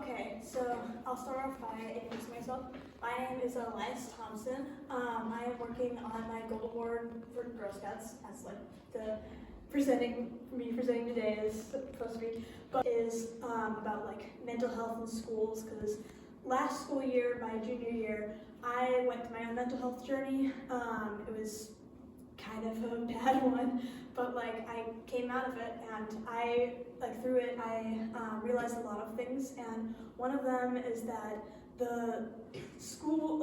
Okay, so I'll start off by introducing myself. My name is Elias Thompson. I am working on my Gold Award for Girl Scouts. That's like the presenting today is supposed to be, but is about like mental health in schools. Because last school year, my junior year, I went through my own mental health journey. It was kind of a bad one, but like I came out of it, and through it I realized a lot of things, and one of them is that the school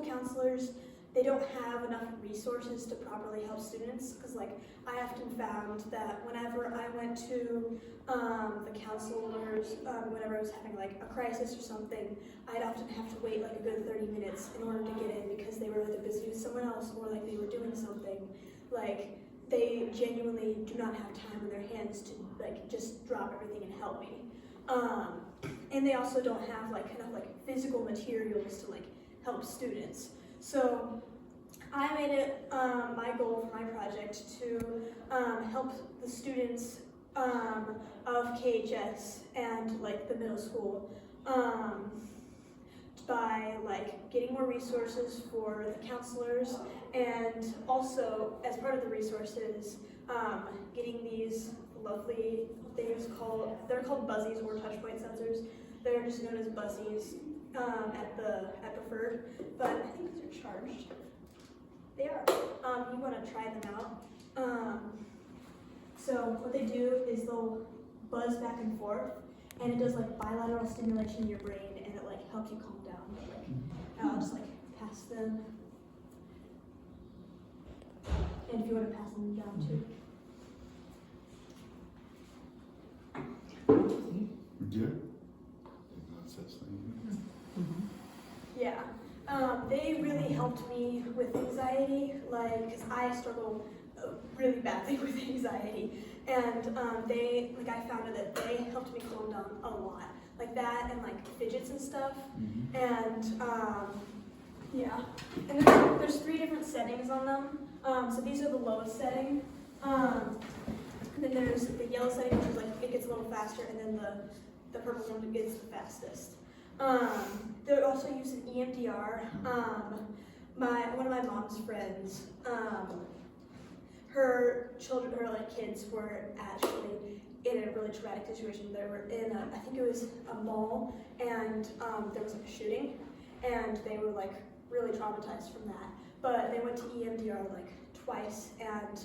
counselors, they don't have enough resources to properly help students, because like I often found that whenever I went to the counselors, whenever I was having like a crisis or something, I'd often have to wait like a good 30 minutes in order to get in, because they were either busy with someone else or like they were doing something. Like they genuinely do not have time in their hands to like just drop everything and help me. And they also don't have like enough like physical materials to like help students. So I made it my goal for my project to help the students of KHS and like the middle school by like getting more resources for the counselors, and also as part of the resources, getting these lovely things they're called buzzies or touch point sensors. They're just known as buzzies at Preferred, but I think these are charged. They are. You want to try them out. So what they do is they'll buzz back and forth, and it does like bilateral stimulation in your brain, and it like helps you calm down. But, like, I'll just like pass them, and if you want to pass them down too. Yeah. No such thing. Yeah. They really helped me with anxiety, like, because I struggle really badly with anxiety, and I found out that they helped me calm down a lot, like that, and like fidgets and stuff, and yeah. And there's 3 different settings on them. So these are the lowest setting. And then there's the yellow setting, which is like it gets a little faster, and then the purple one gets the fastest. They're also used in EMDR. One of my mom's friends, her kids were actually in a really traumatic situation. They were in I think it was a mall, and there was like a shooting, and they were like really traumatized from that. But they went to EMDR like twice, and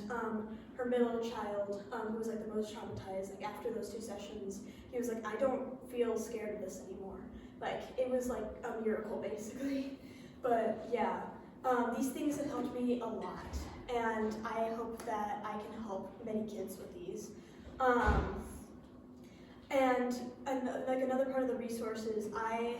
her middle child, who was like the most traumatized, like after those 2 sessions, he was like, I don't feel scared of this anymore. Like it was like a miracle basically. But yeah, these things have helped me a lot, and I hope that I can help many kids with these. And like another part of the resources, I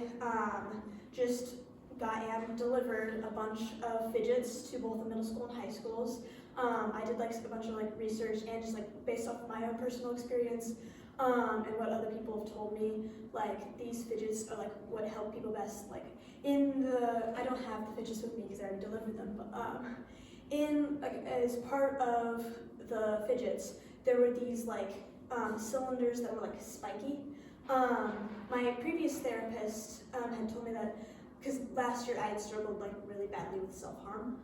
just got and delivered a bunch of fidgets to both the middle school and high schools. I did like a bunch of like research, and just like based off of my own personal experience, and what other people have told me, like these fidgets are like what help people best. Like I don't have the fidgets with me because I already delivered them, but as part of the fidgets, there were these like cylinders that were like spiky. My previous therapist had told me that, because last year I had struggled like really badly with self-harm,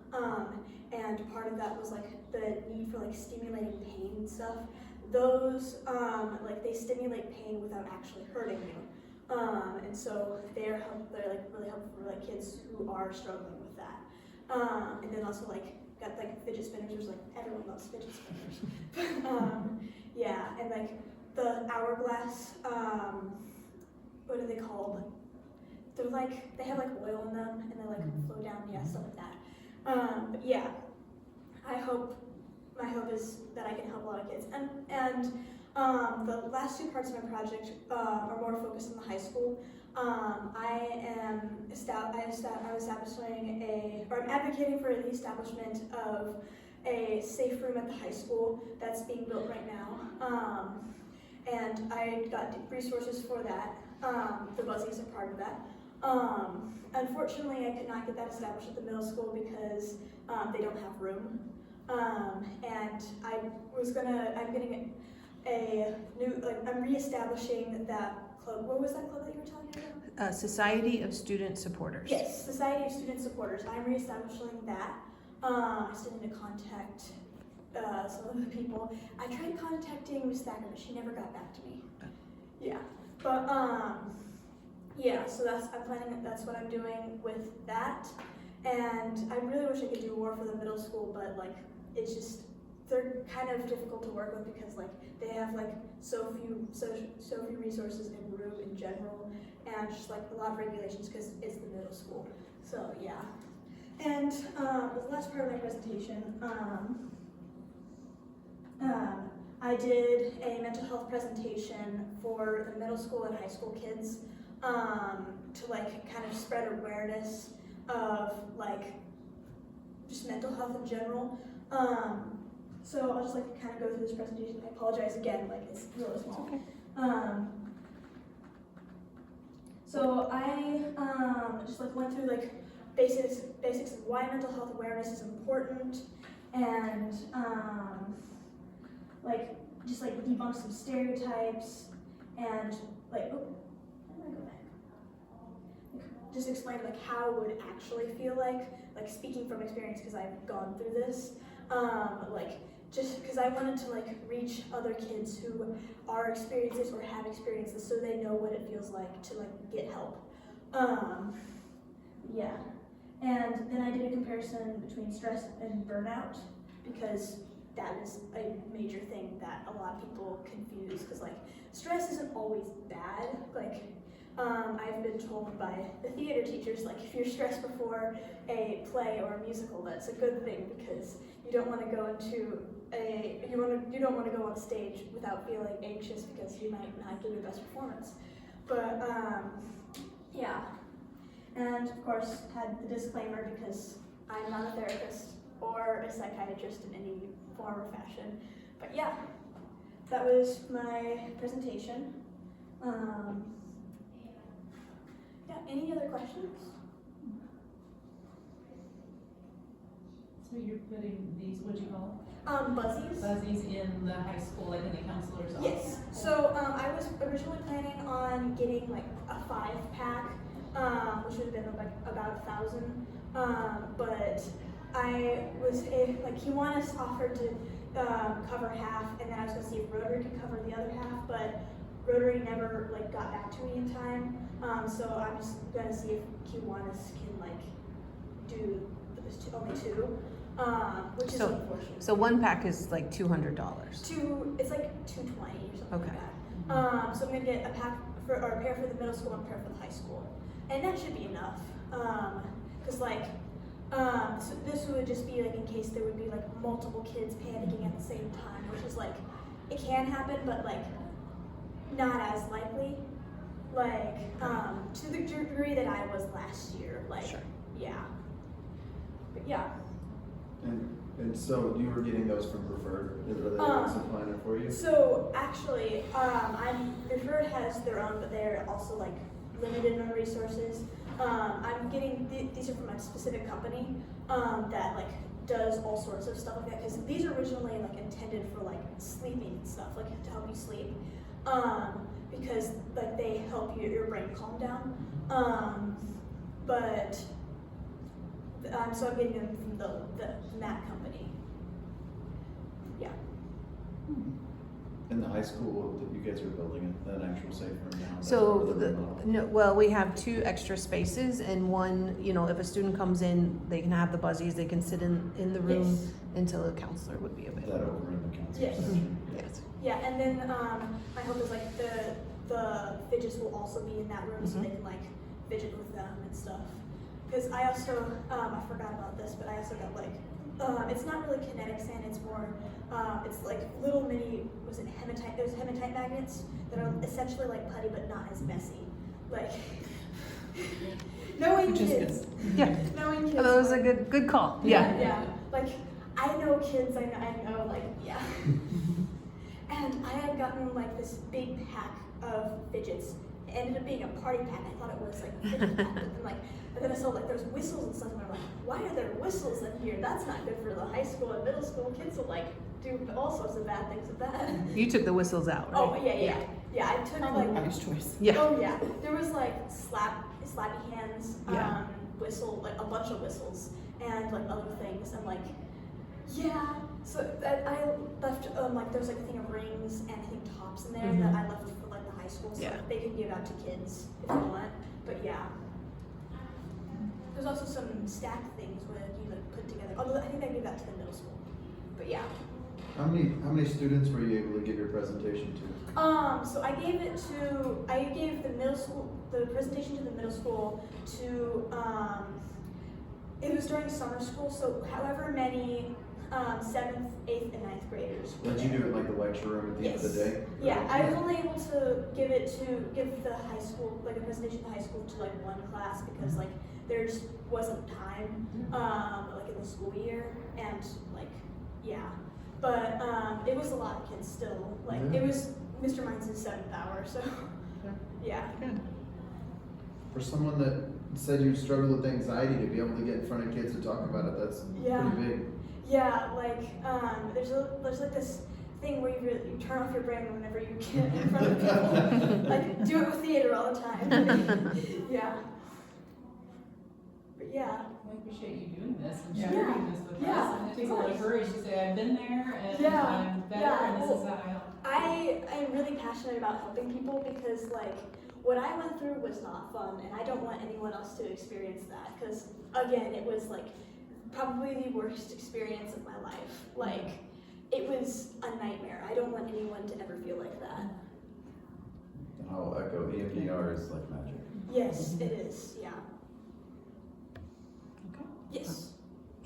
and part of that was like the need for like stimulating pain and stuff. Those they stimulate pain without actually hurting you, and so they're like really helpful for like kids who are struggling with that. And then also like got like fidget spinners, which like everyone loves fidget spinners. Yeah, and like the hourglass, what are they called? They're like, they have like oil in them, and they like flow down, yeah, stuff like that. But yeah, my hope is that I can help a lot of kids. And the last 2 parts of my project are more focused on the high school. I'm advocating for the establishment of a safe room at the high school that's being built right now. And I got resources for that. The buzzies are part of that. Unfortunately, I could not get that established at the middle school because they don't have room. And I'm getting a new, I'm reestablishing that club. What was that club that you were telling me about? Society of Student Supporters. Yes, Society of Student Supporters. I'm reestablishing that. I still need to contact some of the people. I tried contacting Miss Thacker, but she never got back to me. Yeah, but yeah. So that's That's what I'm doing with that. And I really wish I could do more for the middle school, but like it's just they're kind of difficult to work with because like they have like so few resources in room in general, and just like a lot of regulations because it's the middle school. So yeah. And the last part of my presentation, I did a mental health presentation for the middle school and high school kids to like kind of spread awareness of like just mental health in general. So I'll just like kind of go through this presentation. I apologize again, like it's really small. Okay. So I just like went through like basics of why mental health awareness is important, and like just like debunk some stereotypes, and like how do I go back? Just explain like how it would actually feel like speaking from experience because I've gone through this. Like just because I wanted to like reach other kids who are experiences or have experiences so they know what it feels like to like get help. Yeah. And then I did a comparison between stress and burnout because that is a major thing that a lot of people confuse because like stress isn't always bad. Like I've been told by the theater teachers, like if you're stressed before a play or a musical, that's a good thing because you don't want to go into you don't want to go on stage without feeling anxious because you might not give your best performance. But yeah, and of course had the disclaimer because I'm not a therapist or a psychiatrist in any form or fashion. But yeah, that was my presentation. Yeah, any other questions? So you're putting these, what'd you call Buzzies. them? Buzzies in the high school, like in the counselor's office? Yes. So I was originally planning on getting like a 5-pack, which would have been like about 1,000. But I was like Kiwanis offered to cover half, and then I was gonna see if Rotary could cover the other half, but Rotary never like got back to me in time. So I'm just gonna see if Kiwanis can like do only 2, which is unfortunate. So one pack is like $200. It's like $220 or something Okay. like that. So I'm gonna get a pair for the middle school and a pair for the high school, and that should be enough. Cause like, so this would just be like in case there would be like multiple kids panicking at the same time, which is like, it can happen, but like not as likely. Like, to the degree that I was last year, like, Sure. yeah. But yeah. And so you were getting those from Preferred, or they were supplying it for you? So actually, Preferred has their own, but they're also like limited on resources. I'm getting these are from a specific company that like does all sorts of stuff like that because these are originally like intended for like sleeping and stuff, like to help you sleep. Because like they help your brain calm down. But so I'm getting them from from that company. Yeah. In the high school that you guys are building an actual safe room now? So well, we have 2 extra spaces, and one, you know, if a student comes in, they can have the Buzzies, they can sit in the room Yes. until a counselor would be That available. over in the council Yes. section? Yes. Yeah, and then my hope is like the fidgets will also be in that room so they can like fidget with them and stuff. Because I also I forgot about this, but I also got like it's not really kinetic sand. It's more it's like little mini hematite. There's hematite magnets that are essentially like putty, but not as messy. Like knowing Which is kids. good. Yeah. Knowing kids. Oh, that was a good call. Yeah. Yeah. Like I know kids. I know like yeah. And I had gotten like this big pack of fidgets. It ended up being a party pack. I thought it was like a fidget pack, and then I saw like there's whistles and stuff, and I'm like, why are there whistles in here? That's not good for the high school and middle school kids will like do all sorts of bad things with that. You took the whistles out, right? Oh yeah. Yeah, I took like, Obvious choice. Yeah. oh yeah, there was like slappy hands, Yeah. whistle, like a bunch of whistles, and like other things, and like, yeah. So I left like there was like a thing of rings and I think tops in there that I left for like the high school, so Yeah. like, they can give out to kids if they want. But yeah, there's also some stacked things where you like put together. Although I think they gave that to the middle school. But yeah. How many students were you able to give your presentation to? So I gave the presentation to the middle school to, it was during summer school, so however many, 7th, 8th, and 9th graders. were Did you there. do it in like the lecture room at the end of the Yes. day? Yeah, I was only able to give the high school, like a presentation to the high school to like one class because like there just wasn't time, like in the school year, and like, yeah. But it was a lot of kids still. Like Yeah. it was Mr. Mines' 7th hour, so yeah. For someone that said you struggled with anxiety to be able to get in front of kids to talk about it, that's Yeah. pretty big. Yeah, like there's like this thing where you turn off your brain whenever you get in front of people. Like do it with theater all the time. Yeah. But yeah. I appreciate you doing this and Yeah. sharing this with Yeah. us. And it takes a lot of courage to say, I've been there and Yeah. I'm better Yeah. and this is how I help. I am really passionate about helping people because like what I went through was not fun and I don't want anyone else to experience that because again it was like probably the worst experience of my life. Like it was a nightmare. I don't want anyone to ever feel like that. And I'll echo, EMDR is like magic. Yes, it is. Yeah. Okay. Yes.